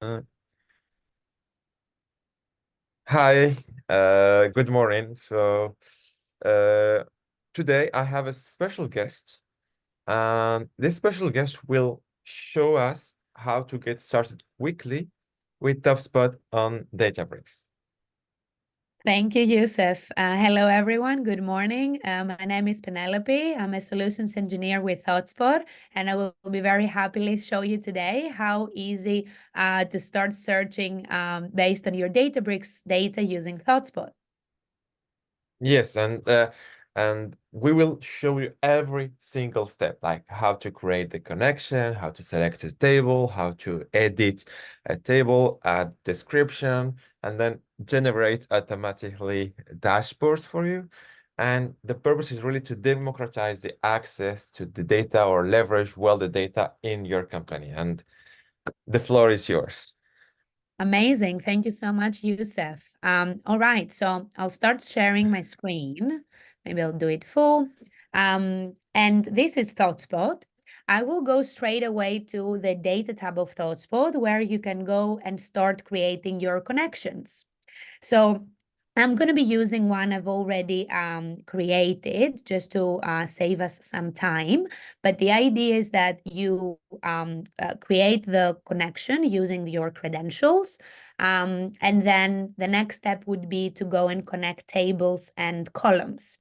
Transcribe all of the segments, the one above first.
Uh, Hi, good morning. Uh, today I have a special guest, and this special guest will show us how to get started quickly with ThoughtSpot on Databricks. Thank you, Youssef. Hello, everyone. Good morning. My name is Penelope. I'm a solutions engineer with ThoughtSpot, and I will be very happily show you today how easy to start searching based on your Databricks data using ThoughtSpot. Yes, and we will show you every single step, like how to create the connection, how to select a table, how to edit a table, add description, and then generate automatically dashboards for you. And the purpose is really to democratize the access to the data or leverage well the data in your company. And the floor is yours. Amazing. Thank you so much, Youssef. All right, so I'll start sharing my screen. Maybe I'll do it full. And this is ThoughtSpot. I will go straight away to the data tab of ThoughtSpot where you can go and start creating your connections. So I'm going to be using one I've already created just to save us some time. But the idea is that you create the connection using your credentials. And then the next step would be to go and connect tables and columns.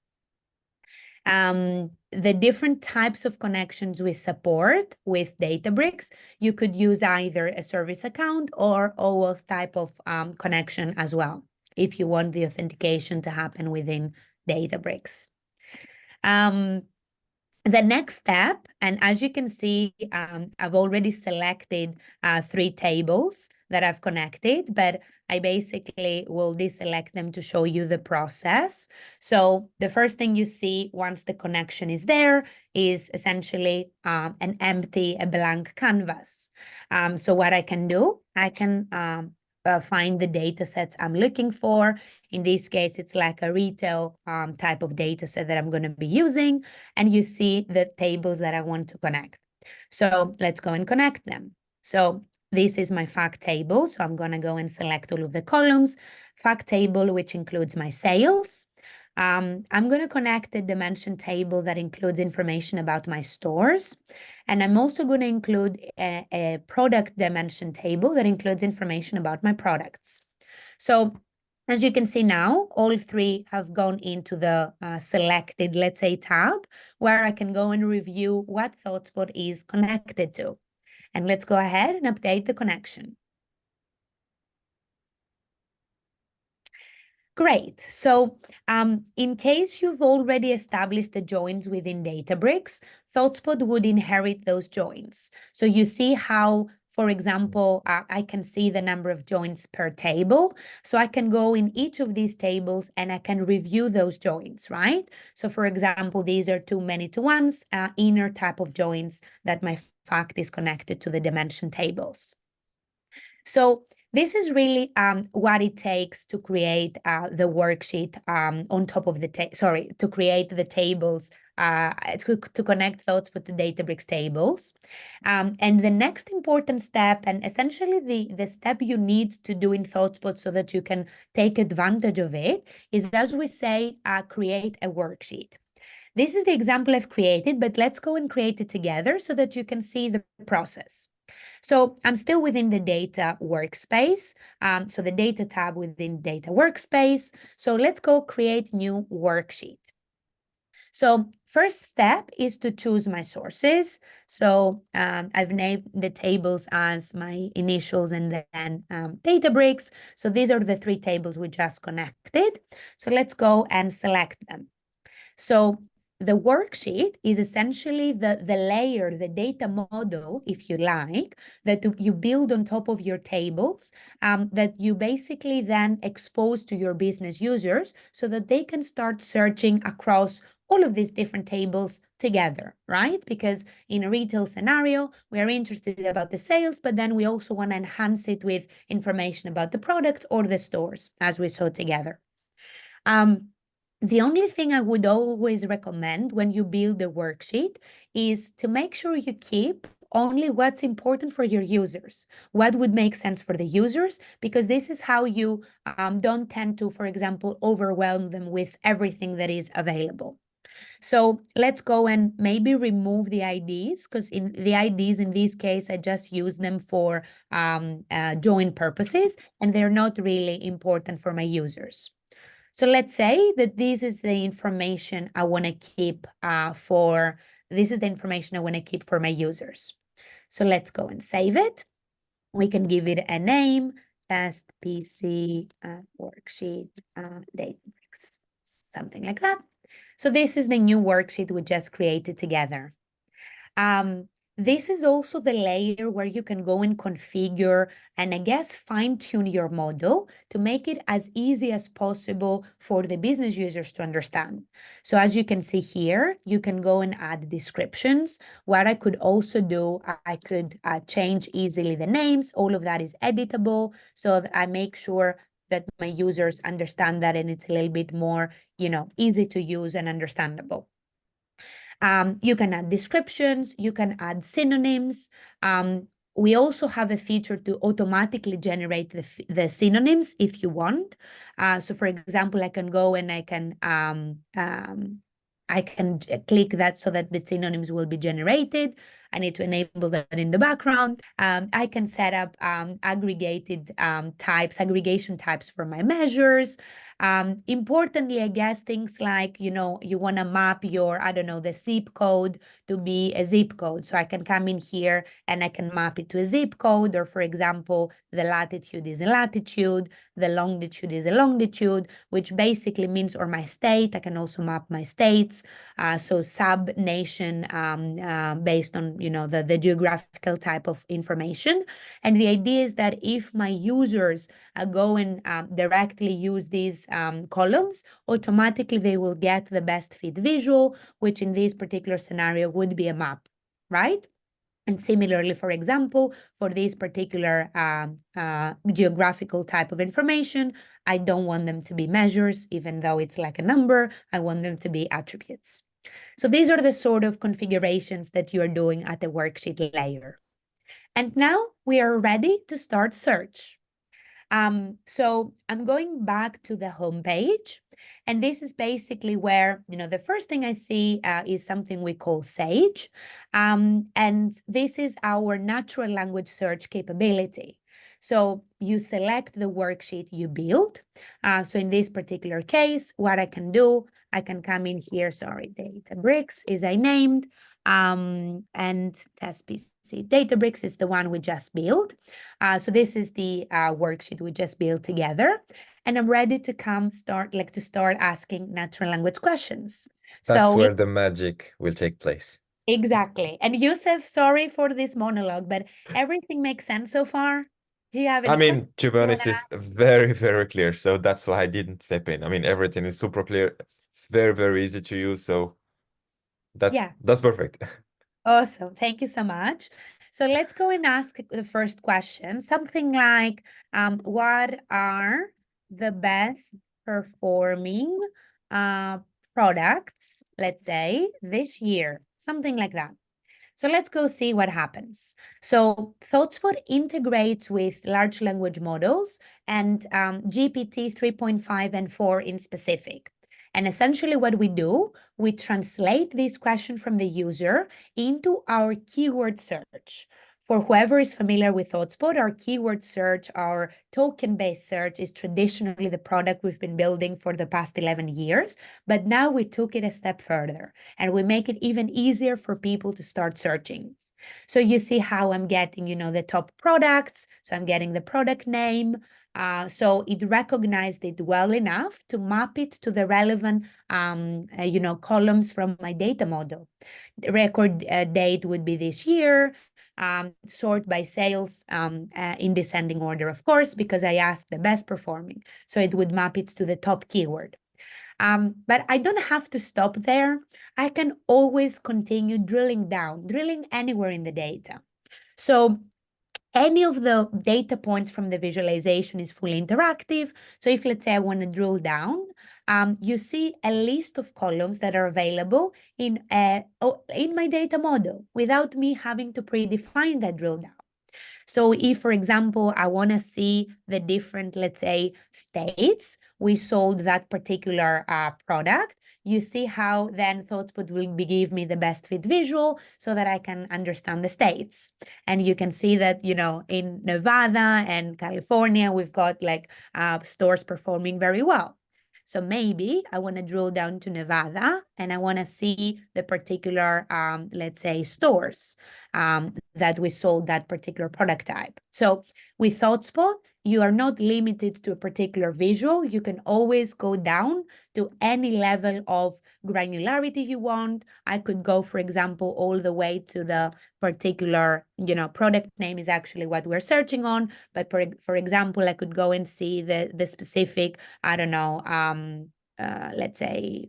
The different types of connections we support with Databricks, you could use either a service account or OAuth type of connection as well, if you want the authentication to happen within Databricks. The next step, and as you can see, I've already selected 3 tables that I've connected, but I basically will deselect them to show you the process. So the first thing you see once the connection is there is essentially a blank canvas. So what I can do, I can find the data sets I'm looking for. In this case, it's like a retail type of data set that I'm going to be using. And you see the tables that I want to connect. So let's go and connect them. So this is my fact table. So I'm going to go and select all of the columns. Fact table, which includes my sales. I'm going to connect a dimension table that includes information about my stores. And I'm also going to include a product dimension table that includes information about my products. So as you can see now, all 3 have gone into the selected, let's say, tab, where I can go and review what ThoughtSpot is connected to. And let's go ahead and update the connection. Great. So in case you've already established the joins within Databricks, ThoughtSpot would inherit those joins. So you see how, for example, I can see the number of joins per table. So I can go in each of these tables and I can review those joins, right? So for example, these are 2 many-to-ones, inner type of joins that my fact is connected to the dimension tables. So this is really what it takes to create the worksheet on top of the to create the tables to connect ThoughtSpot to Databricks tables. And the next important step, and essentially the step you need to do in ThoughtSpot so that you can take advantage of it, is, as we say, create a worksheet. This is the example I've created, but let's go and create it together so that you can see the process. So I'm still within the data workspace. So the data tab within data workspace. So let's go create new worksheet. So first step is to choose my sources. So I've named the tables as my initials and then Databricks. So these are the 3 tables we just connected. So let's go and select them. So the worksheet is essentially the layer, the data model, if you like, that you build on top of your tables, that you basically then expose to your business users so that they can start searching across all of these different tables together, right? Because in a retail scenario, we are interested about the sales, but then we also want to enhance it with information about the products or the stores, as we saw together. The only thing I would always recommend when you build a worksheet is to make sure you keep only what's important for your users, what would make sense for the users, because this is how you don't tend to, for example, overwhelm them with everything that is available. So let's go and maybe remove the IDs, because in the IDs in this case, I just use them for join purposes, and they're not really important for my users. So let's say that this is the information I want to keep for my users. So let's go and save it. We can give it a name, test PC worksheet Databricks, something like that. So this is the new worksheet we just created together. This is also the layer where you can go and configure and I guess fine-tune your model to make it as easy as possible for the business users to understand. So as you can see here, you can go and add descriptions. What I could also do, I could change easily the names. All of that is editable, so that I make sure that my users understand that and it's a little bit more, easy to use and understandable. You can add descriptions, you can add synonyms. We also have a feature to automatically generate the synonyms if you want. So for example, I can go and I can click that so that the synonyms will be generated. I need to enable that in the background. I can set up aggregation types for my measures. Importantly, I guess things like, you want to map your, the zip code to be a zip code. So I can come in here and I can map it to a zip code, or for example, the latitude is a latitude, the longitude is a longitude, which basically means, or my state, I can also map my states. So sub-nation based on, the geographical type of information. And the idea is that if my users go and directly use these columns, automatically they will get the best fit visual, which in this particular scenario would be a map, right? And similarly, for example, for this particular geographical type of information, I don't want them to be measures, even though it's like a number. I want them to be attributes. So these are the sort of configurations that you are doing at the worksheet layer. And now we are ready to start search. So I'm going back to the home page, and this is basically where, the first thing I see is something we call Sage. And this is our natural language search capability. So you select the worksheet you build. So in this particular case, what I can do, I can come in here, Databricks is I named, and test PC Databricks is the one we just built. So this is the worksheet we just built together, and I'm ready to start asking natural language questions. That's So where the magic will take place. exactly. And Youssef, sorry for this monologue, but everything makes sense so far. Do you have any questions? To be honest, it's very, very clear. So that's why I didn't step in. Everything is super clear. It's very, very easy to use. So that's perfect. Awesome. Thank you so much. So let's go and ask the first question. Something like, what are the best performing products, let's say, this year? Something like that. So let's go see what happens. So ThoughtSpot integrates with large language models and GPT 3.5 and 4 in specific. And essentially what we do, we translate this question from the user into our keyword search. For whoever is familiar with ThoughtSpot, our keyword search, our token-based search is traditionally the product we've been building for the past 11 years. But now we took it a step further and we make it even easier for people to start searching. So you see how I'm getting, the top products. So I'm getting the product name. So it recognized it well enough to map it to the relevant, columns from my data model. The record date would be this year. Sort by sales in descending order, of course, because I asked the best performing. So it would map it to the top keyword. But I don't have to stop there. I can always continue drilling down, drilling anywhere in the data. So any of the data points from the visualization is fully interactive. So if, let's say, I want to drill down, you see a list of columns that are available in my data model without me having to predefine that drill down. So if, for example, I want to see the different, let's say, states we sold that particular product, you see how then ThoughtSpot will give me the best fit visual so that I can understand the states. And you can see that, in Nevada and California, we've got like stores performing very well. So maybe I want to drill down to Nevada and I want to see the particular, let's say, stores that we sold that particular product type. So with ThoughtSpot, you are not limited to a particular visual. You can always go down to any level of granularity you want. I could go, for example, all the way to the particular, product name is actually what we're searching on. But for example, I could go and see the specific, I don't know, let's say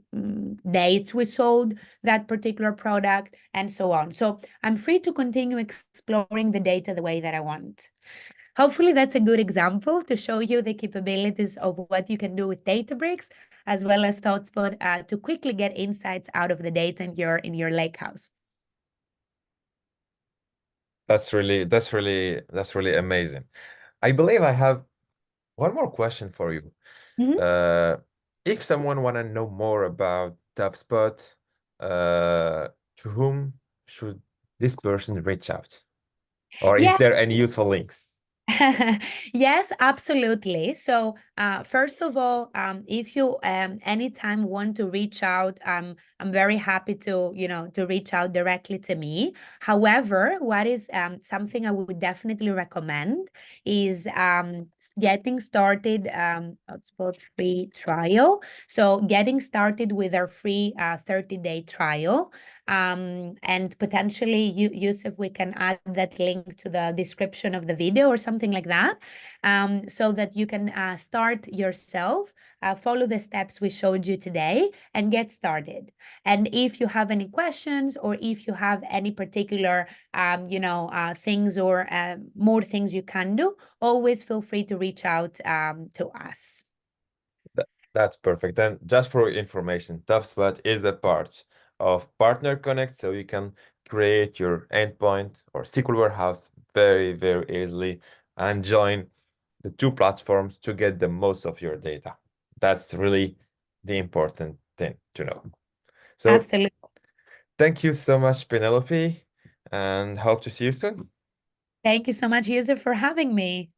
dates we sold that particular product and so on. So I'm free to continue exploring the data the way that I want. Hopefully that's a good example to show you the capabilities of what you can do with Databricks as well as ThoughtSpot to quickly get insights out of the data in your lakehouse. That's really amazing. I believe I have one more question for you. Mm-hmm. If someone want to know more about ThoughtSpot, to whom should this person reach out? Or is Yeah. there any useful links? Yes, absolutely. So, first of all, if you anytime want to reach out, I'm very happy to reach out directly to me. However, what is something I would definitely recommend is getting started HubSpot free trial. So, getting started with our free 30-day trial. And potentially, Youssef, we can add that link to the description of the video or something like that, so that you can start yourself, follow the steps we showed you today, and get started. And if you have any questions or if you have any particular, things or more things you can do, always feel free to reach out to us. That's perfect. And just for information, ThoughtSpot is a part of Partner Connect, so you can create your endpoint or SQL warehouse very, very easily and join the two platforms to get the most of your data. That's really the important thing to know. So Absolutely. thank you so much, Penelope, and hope to see you soon. Thank you so much, Youssef, for having me.